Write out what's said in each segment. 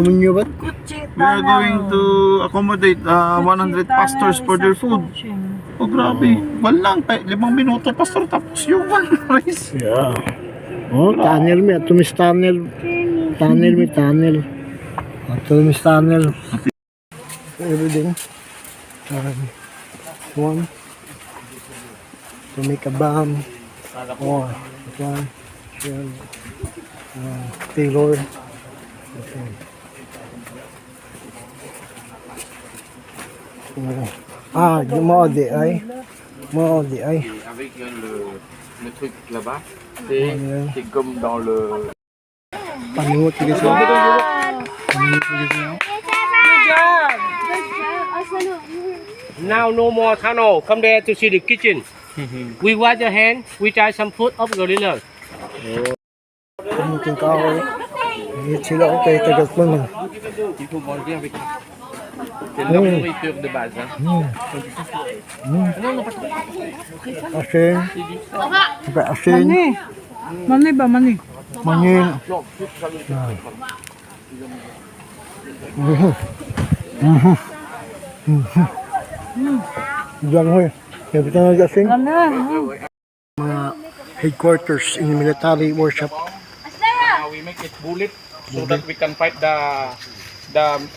Nyo ba? We are going to accommodate 100 pastors for their food. Oh, grabe. Walang 5 minuto, pastor, tapos yung one rice. Yeah. Oh, tunnel mi. Ito mis tunnel. Tunnel mi, tunnel. Ito mis tunnel. Everything. One. To make a bomb. Oh, one. Taylor. Okay. Du modi ay. Modi ay. Avec le truc là-bas, c'est comme dans le... Panungot ko siya. Panungot ko siya. Now no more tunnel. Come there to see the kitchen. We wash your hand. We try some food of gorilla. Pamutin ka ako. Hit sila ako kay tagat mo man. Il faut manger avec... C'est leur nourriture de base. Hein. Asin. Asin. Mani ba, mani? Manin. Diyan ho eh. Sabi tayo nag-asin. Mga headquarters in military workshop. We make it bullet so that we can fight the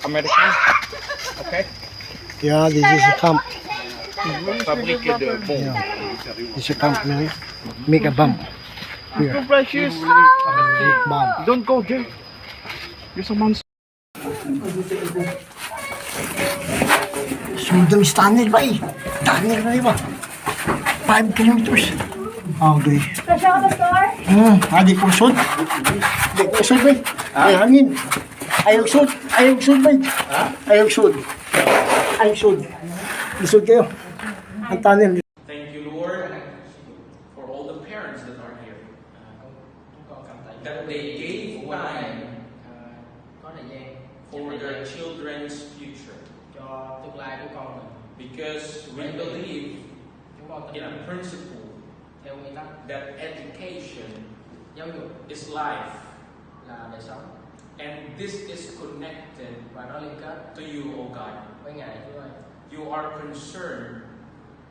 Americans. Okay? Yeah, this is a camp. Fabriquer de bombes. This is a camp na make a bomb. Here. So precious. Bomb. Don't go there. You're so monster. Sunod ang tunnel ba eh? Tunnel na ba? 5 kilometers. Okay. Adi ko sud. Di ko sud ba? Ay hangin. Ayaw sud. Ayaw sud ba? Ayaw sud. Ayaw sud. Isud kayo. Ang tunnel. Thank you, Lord, for all the parents that are here. That they gave time for their children's future. Because we believe in a principle that education is life. And this is connected to you, O God. You are concerned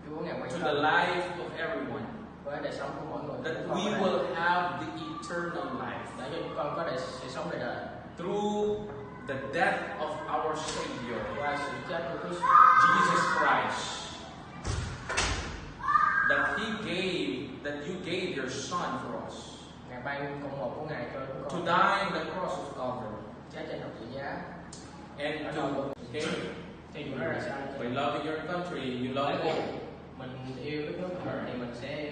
to the life of everyone, that we will have the eternal life through the death of our Savior, Jesus Christ, that you gave your Son for us to die on the cross of Calvary, and to, by loving your country, you love all.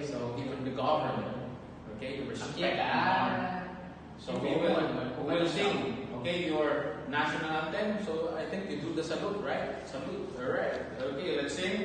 So even the government, okay, respect and honor. So we will sing, okay, your national anthem. So I think you do the salute, right? Salute, all right. Okay, let's sing.